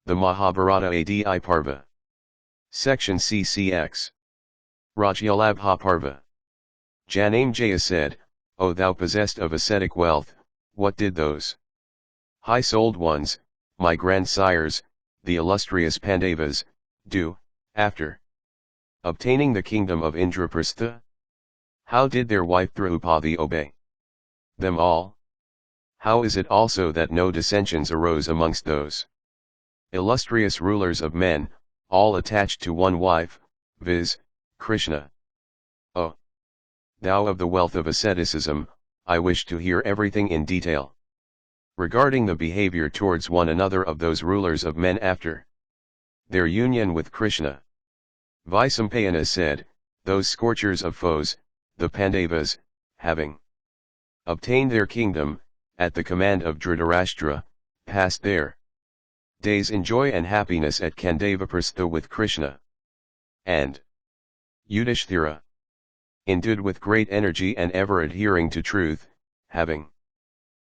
The Mahabharata Adi Parva. Section CCX. Rajyalabha Parva. Janamejaya said, O thou possessed of ascetic wealth, what did those high-souled ones, my grandsires, the illustrious Pandavas, do, after obtaining the kingdom of Indraprastha? How did their wife Draupadi obey them all? How is it also that no dissensions arose amongst those illustrious rulers of men, all attached to one wife, viz., Krishna? O thou of the wealth of asceticism, I wish to hear everything in detail regarding the behavior towards one another of those rulers of men after their union with Krishna. Vaisampayana said, those scorchers of foes, the Pandavas, having obtained their kingdom, at the command of Dhritarashtra, passed their days in joy and happiness at Kandavaprastha with Krishna. And Yudhishthira, endued with great energy and ever adhering to truth, having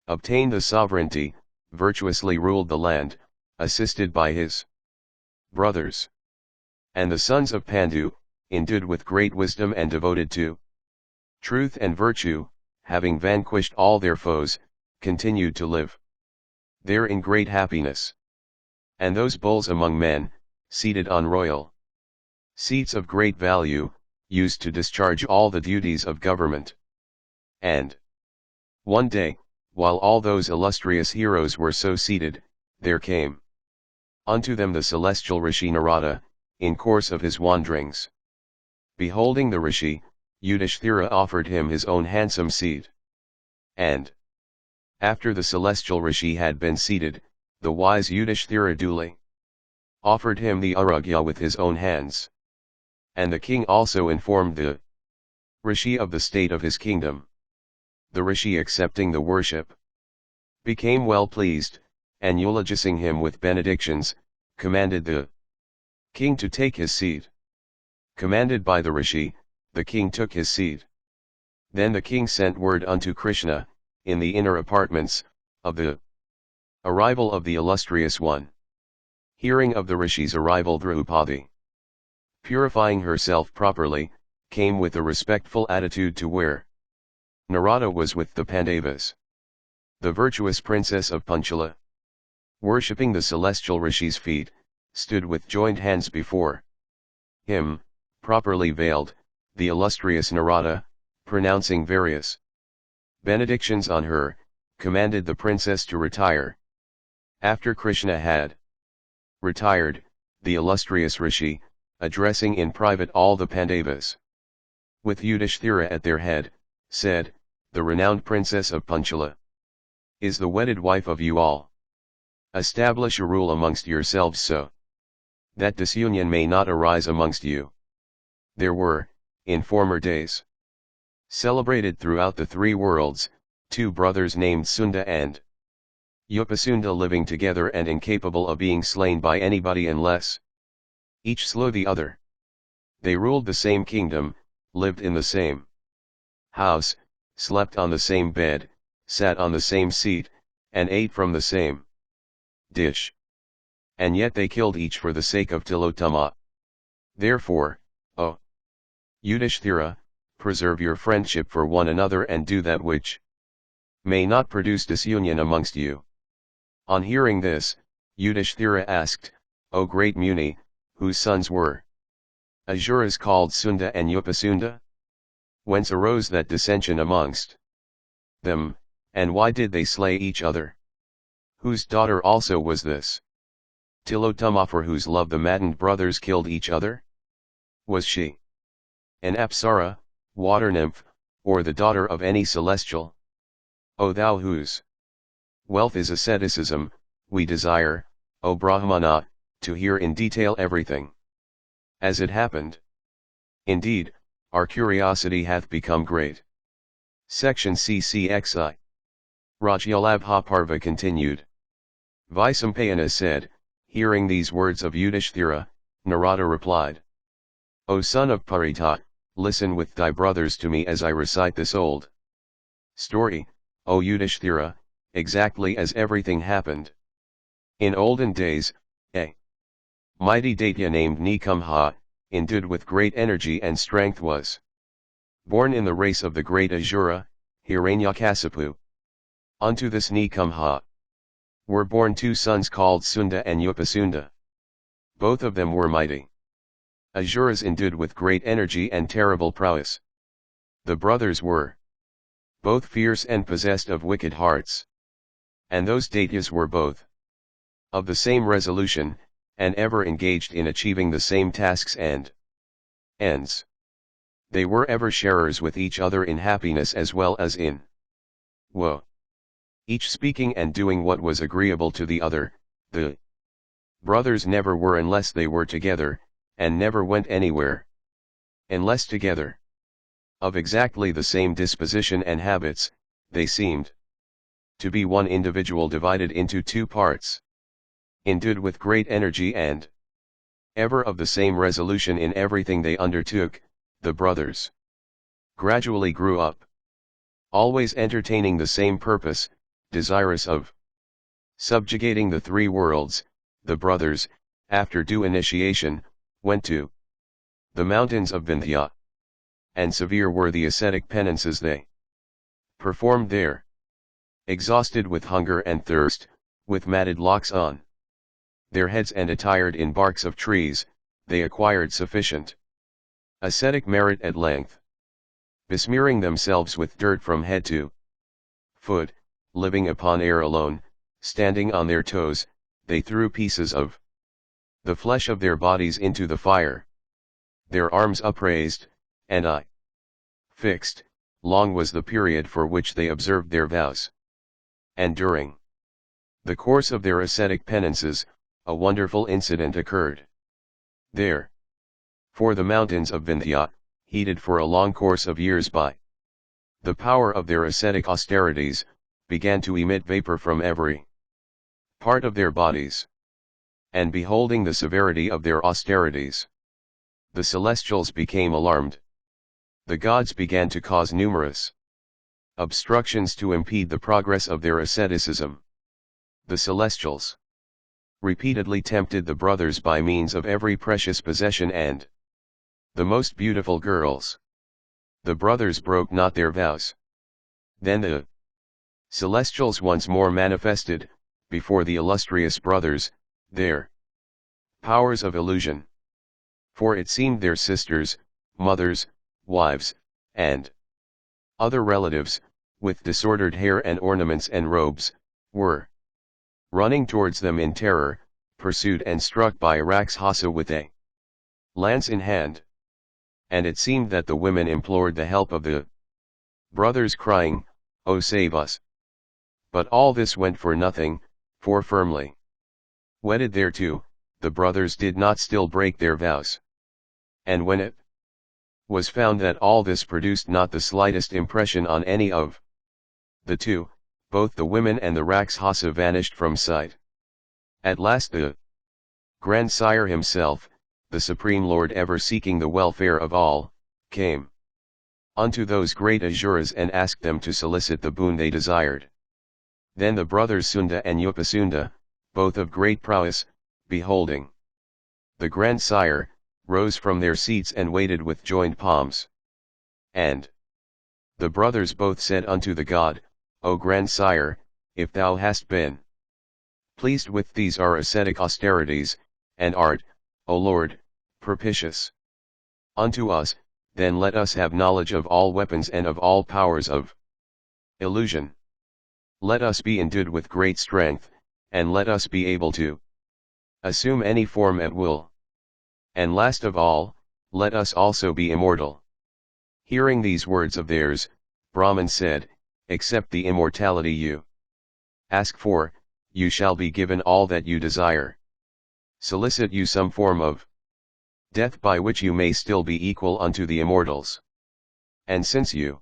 obtained the sovereignty, virtuously ruled the land, assisted by his brothers. And the sons of Pandu, endued with great wisdom and devoted to truth and virtue, having vanquished all their foes, continued to live there in great happiness. And those bulls among men, seated on royal seats of great value, used to discharge all the duties of government. And one day, while all those illustrious heroes were so seated, there came unto them the celestial Rishi Narada, in course of his wanderings. Beholding the Rishi, Yudhishthira offered him his own handsome seat. And after the celestial Rishi had been seated, the wise Yudhishthira duly offered him the aragya with his own hands. And the king also informed the Rishi of the state of his kingdom. The Rishi, accepting the worship, became well pleased, and eulogizing him with benedictions, commanded the king to take his seat. Commanded by the Rishi, the king took his seat. Then the king sent word unto Krishna, in the inner apartments, of the arrival of the illustrious one. Hearing of the Rishi's arrival, Draupadi, purifying herself properly, came with a respectful attitude to where Narada was with the Pandavas. The virtuous princess of Panchala, worshipping the celestial Rishi's feet, stood with joined hands before him, properly veiled. The illustrious Narada, pronouncing various benedictions on her, commanded the princess to retire. After Krishna had retired, the illustrious Rishi, addressing in private all the Pandavas, with Yudhishthira at their head, said, the renowned princess of Panchala is the wedded wife of you all. Establish a rule amongst yourselves so that disunion may not arise amongst you. There were, in former days, celebrated throughout the three worlds, two brothers named Sunda and Upasunda, living together and incapable of being slain by anybody unless each slew the other. They ruled the same kingdom, lived in the same house, slept on the same bed, sat on the same seat, and ate from the same dish. And yet they killed each for the sake of Tilottama. Therefore, O Yudhishthira, preserve your friendship for one another and do that which may not produce disunion amongst you. On hearing this, Yudhishthira asked, O great Muni, whose sons were Asuras called Sunda and Upasunda? Whence arose that dissension amongst them, and why did they slay each other? Whose daughter also was this? Tilottama, for whose love the maddened brothers killed each other? Was she an apsara, water nymph, or the daughter of any celestial? O thou whose wealth is asceticism, we desire, O Brahmana, to hear in detail everything as it happened. Indeed, our curiosity hath become great. Section CCXI. Rajyalabha Parva continued. Vaisampayana said, hearing these words of Yudhishthira, Narada replied, O son of Parita, listen with thy brothers to me as I recite this old story, O Yudhishthira, exactly as everything happened. In olden days, a Mighty Daitya named Nikumha, endued with great energy and strength was born in the race of the great Asura, Hiranyakasipu. Unto this Nikumha were born two sons called Sunda and Upasunda. Both of them were mighty Asuras endued with great energy and terrible prowess. The brothers were both fierce and possessed of wicked hearts. And those Daityas were both of the same resolution, and ever engaged in achieving the same tasks and ends. They were ever sharers with each other in happiness as well as in woe, each speaking and doing what was agreeable to the other. The brothers never were unless they were together, and never went anywhere unless together. Of exactly the same disposition and habits, they seemed to be one individual divided into two parts, endued with great energy and ever of the same resolution in everything they undertook. The brothers gradually grew up, always entertaining the same purpose, desirous of subjugating the three worlds. The brothers, after due initiation, went to the mountains of Vindhya, and severe were the ascetic penances they performed there. Exhausted with hunger and thirst, with matted locks on their heads and attired in barks of trees, they acquired sufficient ascetic merit at length. Besmearing themselves with dirt from head to foot, living upon air alone, standing on their toes, they threw pieces of the flesh of their bodies into the fire. Their arms upraised, and eye fixed, long was the period for which they observed their vows. And during the course of their ascetic penances, a wonderful incident occurred there. For the mountains of Vindhya, heated for a long course of years by the power of their ascetic austerities, began to emit vapor from every part of their bodies. And beholding the severity of their austerities, the celestials became alarmed. The gods began to cause numerous obstructions to impede the progress of their asceticism. The celestials repeatedly tempted the brothers by means of every precious possession and the most beautiful girls. The brothers broke not their vows. Then the celestials once more manifested, before the illustrious brothers, their powers of illusion. For it seemed their sisters, mothers, wives, and other relatives, with disordered hair and ornaments and robes, were running towards them in terror, pursued and struck by Rakshasa with a lance in hand. And it seemed that the women implored the help of the brothers, crying, "Oh, save us!" But all this went for nothing, for firmly wedded thereto, the brothers did not still break their vows. And when it was found that all this produced not the slightest impression on any of the two, both the women and the Rakshasa vanished from sight. At last the grandsire himself, the Supreme Lord ever seeking the welfare of all, came unto those great Asuras and asked them to solicit the boon they desired. Then the brothers Sunda and Upasunda, both of great prowess, beholding the grandsire, rose from their seats and waited with joined palms. And the brothers both said unto the god, "O grandsire, if thou hast been pleased with these our ascetic austerities, and art, O Lord, propitious unto us, then let us have knowledge of all weapons and of all powers of illusion. Let us be endued with great strength, and let us be able to assume any form at will. And last of all, let us also be immortal." Hearing these words of theirs, Brahman said, "Accept the immortality you ask for, you shall be given all that you desire. Solicit you some form of death by which you may still be equal unto the immortals. And since you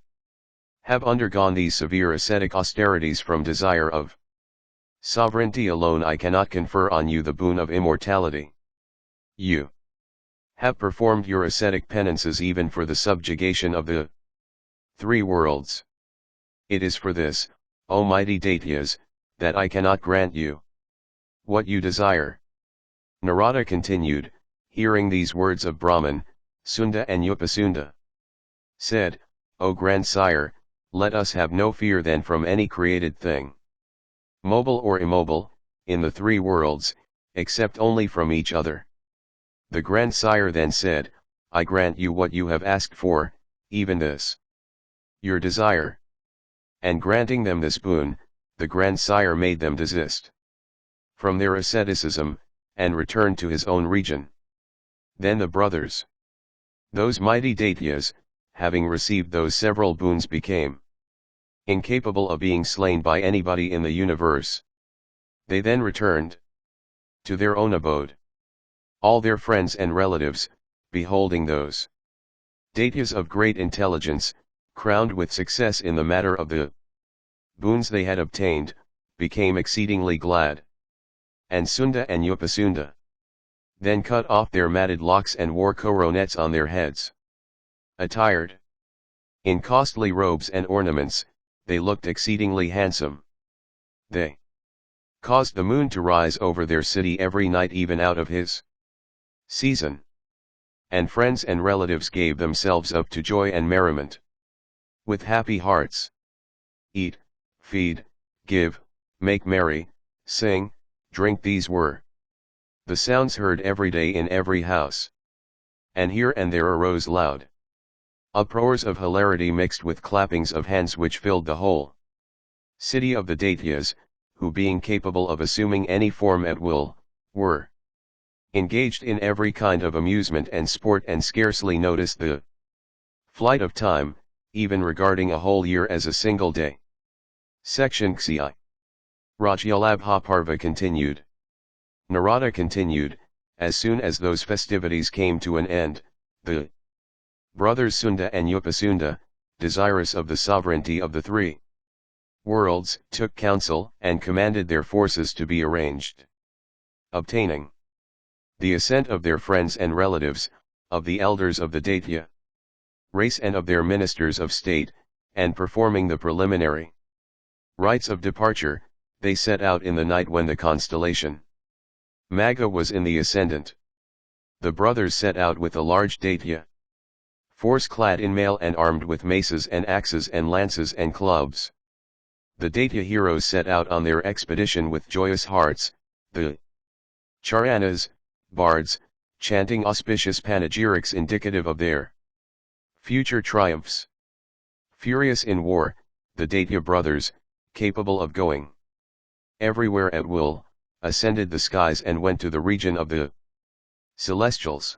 have undergone these severe ascetic austerities from desire of sovereignty alone, I cannot confer on you the boon of immortality. You have performed your ascetic penances even for the subjugation of the three worlds. It is for this, O mighty Daityas, that I cannot grant you what you desire. Narada continued, hearing these words of Brahman, Sunda and Upasunda, said, O grandsire, let us have no fear then from any created thing, mobile or immobile, in the three worlds, except only from each other. The grandsire then said, I grant you what you have asked for, even this, your desire. And granting them this boon, the grandsire made them desist from their asceticism, and return to his own region. Then the brothers, those mighty Daityas, having received those several boons, became incapable of being slain by anybody in the universe. They then returned to their own abode. All their friends and relatives, beholding those Daityas of great intelligence, crowned with success in the matter of the boons they had obtained, became exceedingly glad. And Sunda and Upasunda then cut off their matted locks and wore coronets on their heads. Attired in costly robes and ornaments, they looked exceedingly handsome. They caused the moon to rise over their city every night even out of his season. And friends and relatives gave themselves up to joy and merriment. With happy hearts. Eat, feed, give, make merry, sing, drink, these were the sounds heard every day in every house. And here and there arose loud uproars of hilarity mixed with clappings of hands which filled the whole city of the Daityas, who being capable of assuming any form at will, were engaged in every kind of amusement and sport and scarcely noticed the flight of time, even regarding a whole year as a single day. Section XI. Rajyalabha Parva continued. Narada continued, as soon as those festivities came to an end, the brothers Sunda and Upasunda, desirous of the sovereignty of the three worlds, took counsel and commanded their forces to be arranged. Obtaining the assent of their friends and relatives, of the elders of the Daitya race and of their ministers of state, and performing the preliminary rites of departure, they set out in the night when the constellation Magha was in the ascendant. The brothers set out with a large Daitya force clad in mail and armed with maces and axes and lances and clubs. The Daitya heroes set out on their expedition with joyous hearts, the Charanas, bards, chanting auspicious panegyrics indicative of their future triumphs. Furious in war, the Daitya brothers, capable of going everywhere at will, ascended the skies and went to the region of the celestials.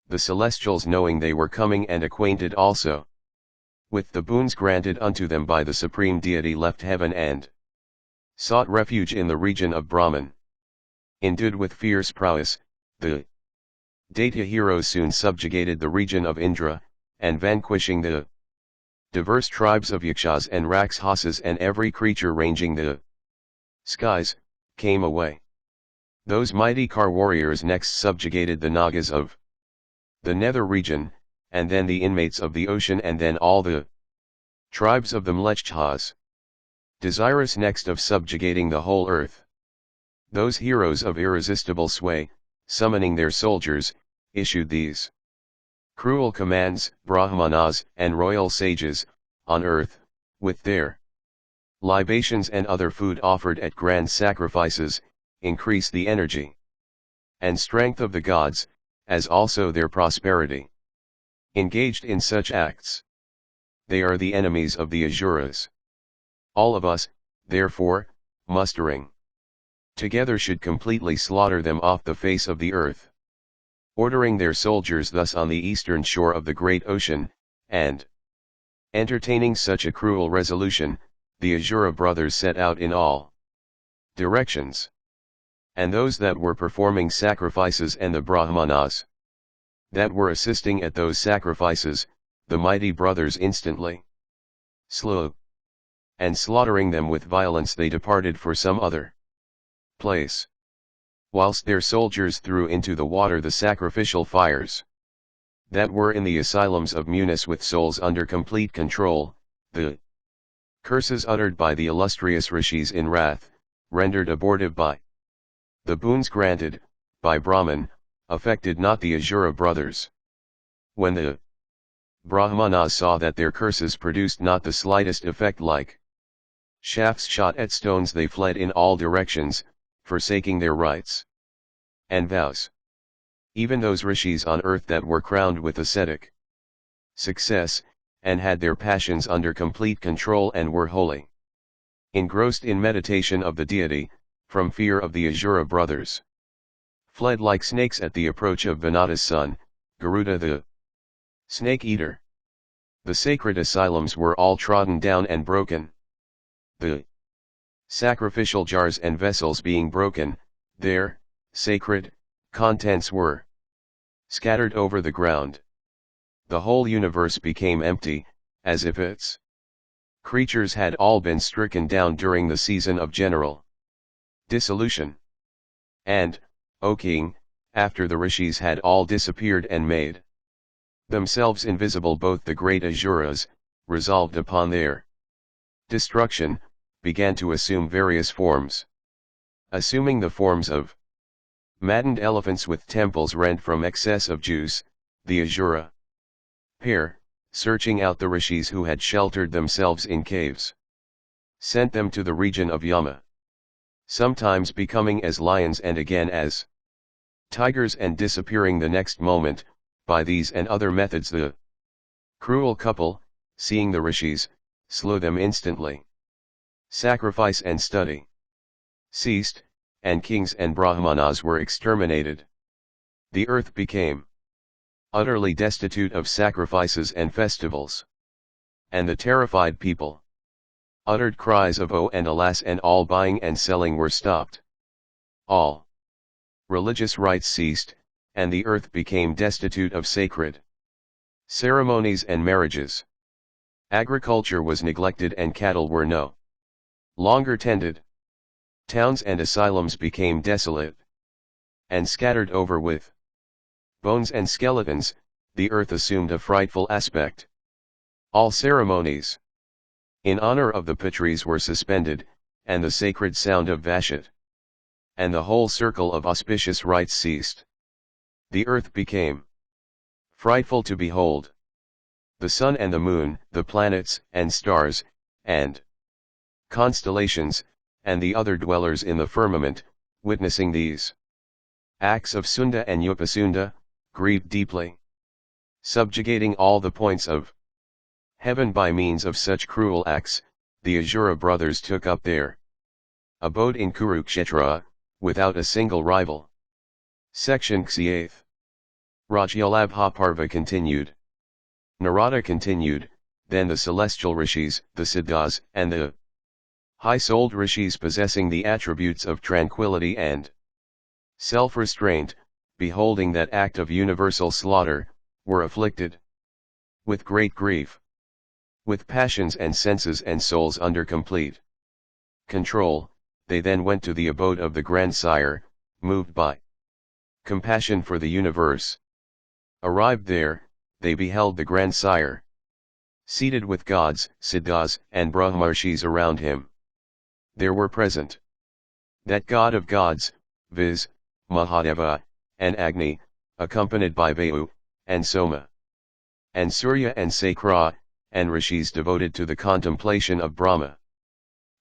The celestials, knowing they were coming and acquainted also with the boons granted unto them by the supreme deity, left heaven and sought refuge in the region of Brahman. Endued with fierce prowess, the Daitya heroes soon subjugated the region of Indra, and vanquishing the diverse tribes of Yakshas and Rakshasas and every creature ranging the skies, came away. Those mighty Kar warriors next subjugated the Nagas of the nether region, and then the inmates of the ocean, and then all the tribes of the Mlechchas. Desirous next of subjugating the whole earth, those heroes of irresistible sway, summoning their soldiers, issued these cruel commands: Brahmanas and royal sages, on earth, with their libations and other food offered at grand sacrifices, increase the energy and strength of the gods, as also their prosperity. Engaged in such acts, they are the enemies of the Asuras. All of us, therefore, mustering together, should completely slaughter them off the face of the earth. Ordering their soldiers thus on the eastern shore of the great ocean, and entertaining such a cruel resolution, the Asura brothers set out in all directions. And those that were performing sacrifices and the Brahmanas that were assisting at those sacrifices, the mighty brothers instantly slew, and slaughtering them with violence, they departed for some other place, whilst their soldiers threw into the water the sacrificial fires that were in the asylums of Munis with souls under complete control. The curses uttered by the illustrious rishis in wrath, rendered abortive by the boons granted, by Brahman, affected not the Asura brothers. When the Brahmanas saw that their curses produced not the slightest effect, like shafts shot at stones, they fled in all directions, forsaking their rights and vows. Even those rishis on earth that were crowned with ascetic success, and had their passions under complete control and were wholly engrossed in meditation of the deity, from fear of the Asura brothers, fled like snakes at the approach of Vinata's son, Garuda the snake eater. The sacred asylums were all trodden down and broken. The sacrificial jars and vessels being broken, their sacred contents were scattered over the ground. The whole universe became empty, as if its creatures had all been stricken down during the season of general dissolution. And, O king, after the rishis had all disappeared and made themselves invisible, both the great Asuras, resolved upon their destruction, began to assume various forms. Assuming the forms of maddened elephants with temples rent from excess of juice, the Asura pair, searching out the rishis who had sheltered themselves in caves, sent them to the region of Yama, sometimes becoming as lions and again as tigers, and disappearing the next moment. By these and other methods the cruel couple, seeing the rishis, slew them instantly. Sacrifice and study ceased, and kings and brahmanas were exterminated. The earth became utterly destitute of sacrifices and festivals. And the terrified people uttered cries of "Oh and alas," and all buying and selling were stopped. All religious rites ceased, and the earth became destitute of sacred ceremonies and marriages. Agriculture was neglected and cattle were no longer tended. Towns and asylums became desolate and scattered over with bones and skeletons. The earth assumed a frightful aspect. All ceremonies in honor of the Pitris were suspended, and the sacred sound of Vashat and the whole circle of auspicious rites ceased. The earth became frightful to behold. The sun and the moon, the planets and stars, and constellations, and the other dwellers in the firmament, witnessing these acts of Sunda and Upasunda, grieved deeply. Subjugating all the points of heaven by means of such cruel acts, the Asura brothers took up their abode in Kurukshetra, without a single rival. Section Xiath. Rajyalabha Parva continued. Narada continued. Then the celestial rishis, the siddhas, and the high-souled rishis possessing the attributes of tranquility and self-restraint, beholding that act of universal slaughter, were afflicted with great grief. With passions and senses and souls under complete control, they then went to the abode of the grandsire, moved by compassion for the universe. Arrived there, they beheld the grandsire seated with gods, siddhas, and brahmarshis around him. There were present that god of gods, viz., Mahadeva, and Agni, accompanied by Vayu, and Soma, and Surya and Sakra, and rishis devoted to the contemplation of Brahma,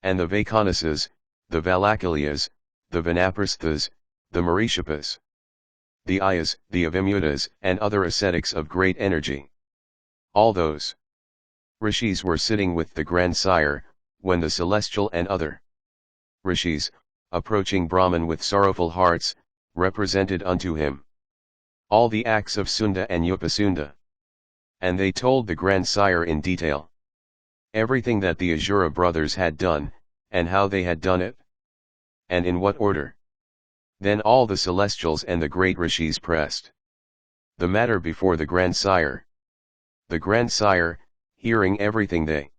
and the Vaikanasas, the Valakilyas, the Vanaprasthas, the Marishapas, the Ayas, the Avimutas, and other ascetics of great energy. All those rishis were sitting with the grandsire, when the celestial and other rishis, approaching Brahman with sorrowful hearts, represented unto him all the acts of Sunda and Upasunda. And they told the grandsire in detail everything that the Asura brothers had done, and how they had done it, and in what order. Then all the celestials and the great rishis pressed the matter before the grandsire. The grandsire, hearing everything they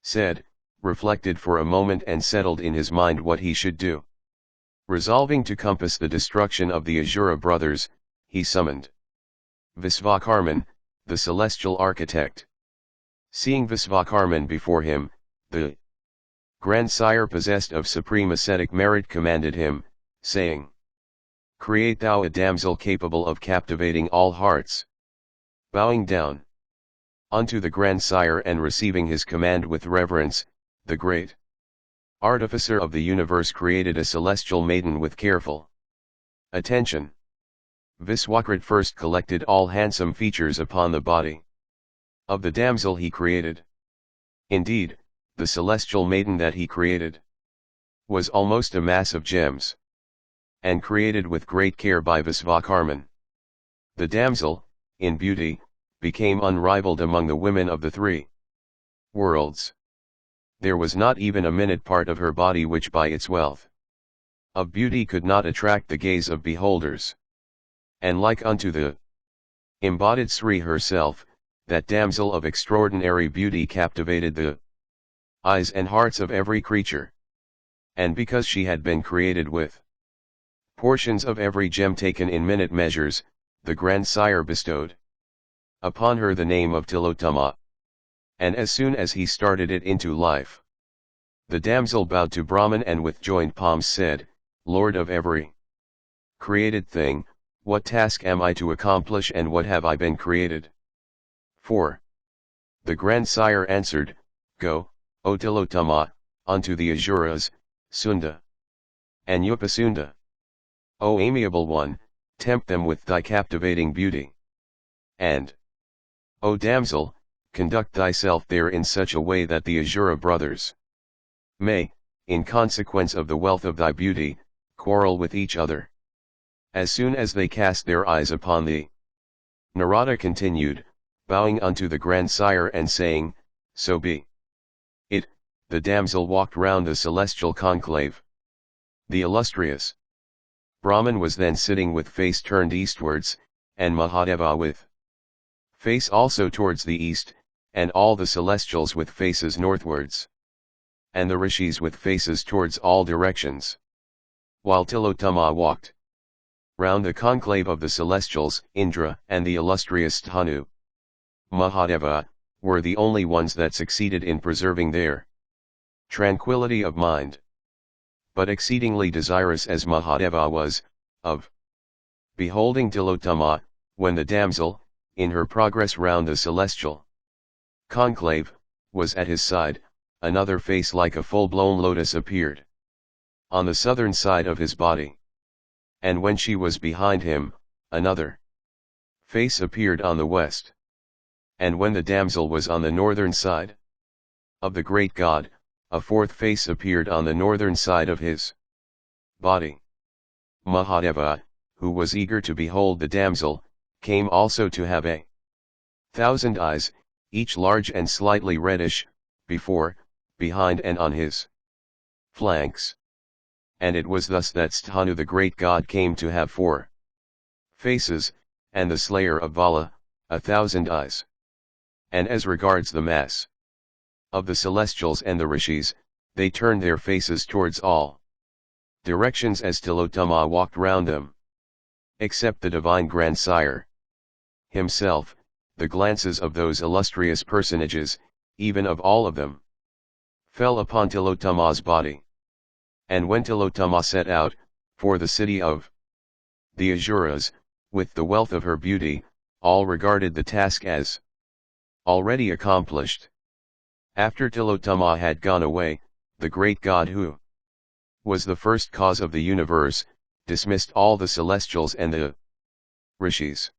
said, reflected for a moment and settled in his mind what he should do. Resolving to compass the destruction of the Asura brothers, he summoned Visvakarman, the celestial architect. Seeing Visvakarman before him, the grandsire, possessed of supreme ascetic merit, commanded him, saying, Create thou a damsel capable of captivating all hearts. Bowing down unto the grandsire and receiving his command with reverence, the great artificer of the universe created a celestial maiden with careful attention. Viswakrat first collected all handsome features upon the body of the damsel he created. Indeed, the celestial maiden that he created was almost a mass of gems, and created with great care by Visvakarman. The damsel, in beauty, became unrivaled among the women of the three worlds. There was not even a minute part of her body which by its wealth of beauty could not attract the gaze of beholders. And like unto the embodied Sri herself, that damsel of extraordinary beauty captivated the eyes and hearts of every creature. And because she had been created with portions of every gem taken in minute measures, the grandsire bestowed upon her the name of Tilottama. And as soon as he started it into life, the damsel bowed to Brahman and with joined palms said, Lord of every created thing, what task am I to accomplish and what have I been created for? The grandsire answered, Go, O Tilottama, unto the Asuras, Sunda and Upasunda. O amiable one, tempt them with thy captivating beauty. And, O damsel, conduct thyself there in such a way that the Asura brothers may, in consequence of the wealth of thy beauty, quarrel with each other. As soon as they cast their eyes upon thee. Narada continued, bowing unto the grandsire and saying, So be it. The damsel walked round the celestial conclave. The illustrious Brahman was then sitting with face turned eastwards, and Mahadeva with face also towards the east, and all the celestials with faces northwards, and the rishis with faces towards all directions. While Tilottama walked round the conclave of the celestials, Indra and the illustrious Dhanu, Mahadeva, were the only ones that succeeded in preserving their tranquility of mind. But exceedingly desirous as Mahadeva was, of beholding Tilottama, when the damsel, in her progress round the celestial conclave, was at his side, another face like a full-blown lotus appeared on the southern side of his body. And when she was behind him, another face appeared on the west. And when the damsel was on the northern side of the great god, a fourth face appeared on the northern side of his body. Mahadeva, who was eager to behold the damsel, came also to have 1,000 eyes, each large and slightly reddish, before, behind and on his flanks. And it was thus that Sthanu the great god came to have 4 faces, and the slayer of Vala, 1,000 eyes. And as regards the mass of the celestials and the rishis, they turned their faces towards all directions as Tilottama walked round them. Except the divine grandsire himself, the glances of those illustrious personages, even of all of them, fell upon Tilottama's body. And when Tilottama set out, for the city of the Asuras, with the wealth of her beauty, all regarded the task as already accomplished. After Tilottama had gone away, the great god who was the first cause of the universe, dismissed all the celestials and the rishis.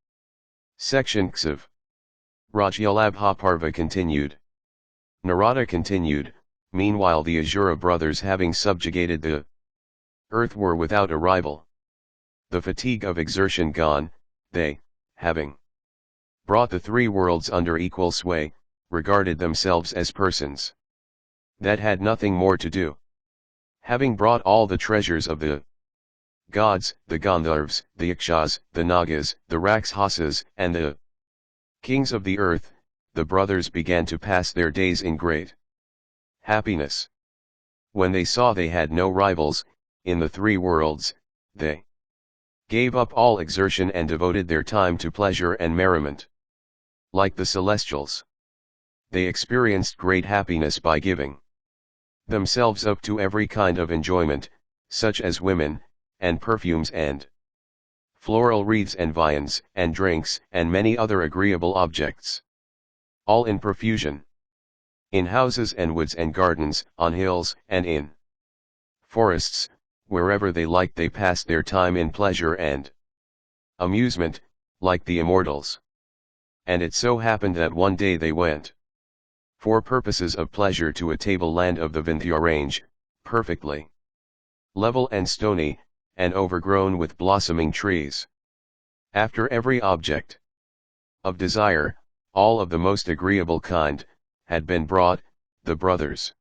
Section Xiv. Rajyalabha Parva continued. Narada continued, meanwhile the Asura brothers having subjugated the earth were without a rival. The fatigue of exertion gone, they, having brought the 3 worlds under equal sway, regarded themselves as persons that had nothing more to do. Having brought all the treasures of the gods, the Gandharvas, the Yakshas, the Nagas, the Rakshasas, and the kings of the earth, the brothers began to pass their days in great happiness. When they saw they had no rivals in the 3 worlds, they gave up all exertion and devoted their time to pleasure and merriment. Like the celestials, they experienced great happiness by giving themselves up to every kind of enjoyment, such as women, and perfumes and floral wreaths and viands and drinks and many other agreeable objects. All in profusion. In houses and woods and gardens, on hills and in forests, wherever they liked they passed their time in pleasure and amusement, like the immortals. And it so happened that one day they went for purposes of pleasure to a tableland of the Vindhya range, perfectly level and stony, and overgrown with blossoming trees. After every object of desire, all of the most agreeable kind, had been brought, the brothers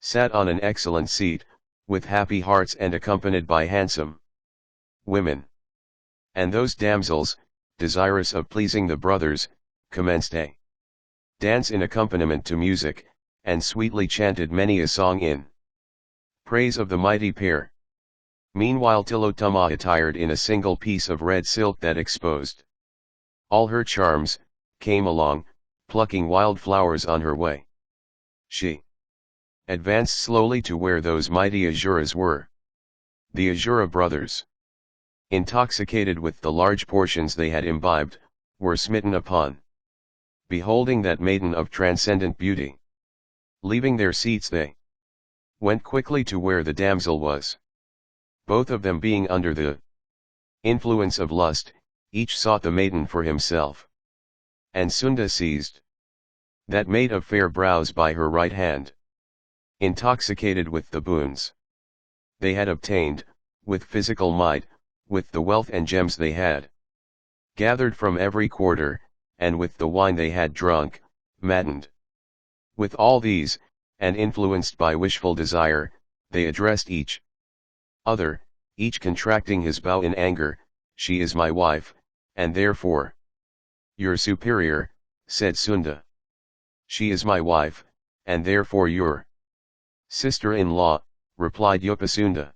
sat on an excellent seat, with happy hearts and accompanied by handsome women. And those damsels, desirous of pleasing the brothers, commenced a dance in accompaniment to music, and sweetly chanted many a song in praise of the mighty pair. Meanwhile Tilottama, attired in a single piece of red silk that exposed all her charms, came along, plucking wild flowers on her way. She advanced slowly to where those mighty Asuras were. The Asura brothers, intoxicated with the large portions they had imbibed, were smitten upon beholding that maiden of transcendent beauty. Leaving their seats they went quickly to where the damsel was. Both of them being under the influence of lust, each sought the maiden for himself. And Sunda seized that maid of fair brows by her right hand. Intoxicated with the boons they had obtained, with physical might, with the wealth and gems they had gathered from every quarter, and with the wine they had drunk, maddened with all these, and influenced by wishful desire, they addressed each other, each contracting his bow in anger, "She is my wife, and therefore your superior," said Sunda. "She is my wife, and therefore your sister-in-law," replied Upasunda.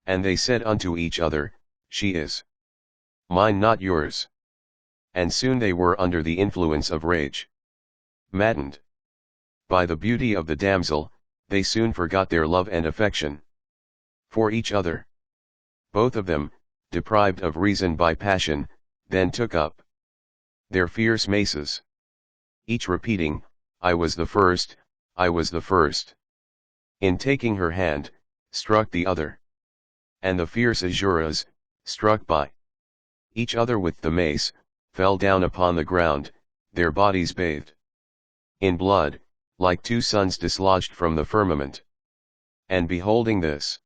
And they said unto each other, "She is mine, not yours." And soon they were under the influence of rage. Maddened by the beauty of the damsel, they soon forgot their love and affection for each other. Both of them, deprived of reason by passion, then took up their fierce maces, each repeating, "I was the first, I was the first." In taking her hand, struck the other. And the fierce Asuras, struck by each other with the mace, fell down upon the ground, their bodies bathed in blood, like two suns dislodged from the firmament. And beholding this,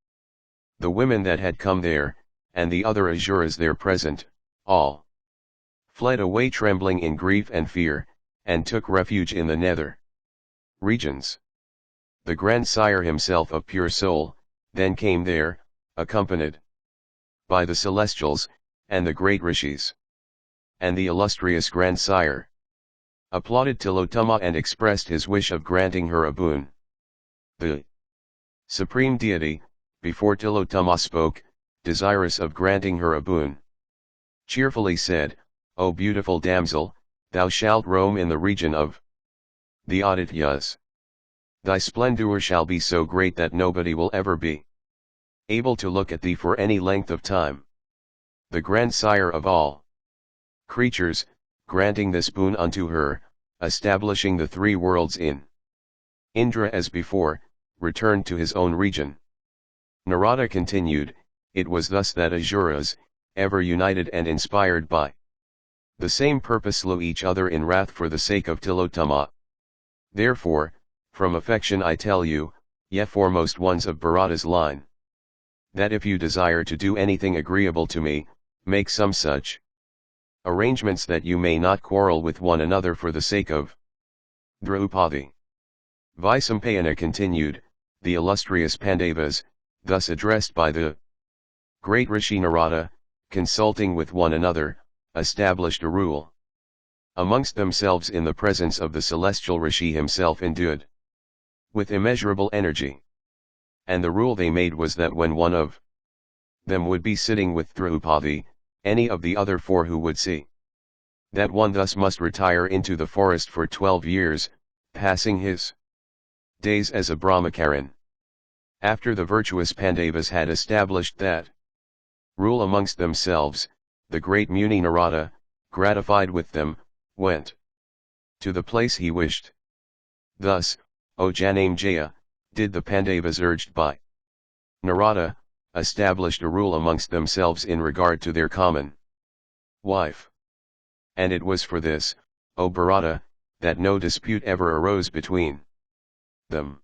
the women that had come there, and the other Asuras there present, all fled away trembling in grief and fear, and took refuge in the nether regions. The grandsire himself of pure soul, then came there, accompanied by the celestials, and the great rishis. And the illustrious grandsire applauded Tilottama and expressed his wish of granting her a boon. The supreme deity, before Tilottama spoke, desirous of granting her a boon, cheerfully said, "O beautiful damsel, thou shalt roam in the region of the Adityas. Thy splendor shall be so great that nobody will ever be able to look at thee for any length of time." The grandsire of all creatures, granting this boon unto her, establishing the three worlds in Indra as before, returned to his own region. Narada continued, "It was thus that Asuras, ever united and inspired by the same purpose, slew each other in wrath for the sake of Tilottama. Therefore, from affection I tell you, ye foremost ones of Bharata's line, that if you desire to do anything agreeable to me, make some such arrangements that you may not quarrel with one another for the sake of Draupadi." Vaisampayana continued, "The illustrious Pandavas, thus addressed by the great Rishi Narada, consulting with one another, established a rule amongst themselves in the presence of the celestial Rishi himself endued with immeasurable energy. And the rule they made was that when one of them would be sitting with Draupadi, any of the other four who would see that one thus must retire into the forest for 12 years, passing his days as a brahmacharin. After the virtuous Pandavas had established that rule amongst themselves. The great Muni Narada, gratified with them, went to the place he wished. Thus, O Janamejaya, did the Pandavas urged by Narada, established a rule amongst themselves in regard to their common wife. And it was for this, O Bharata, that no dispute ever arose between them.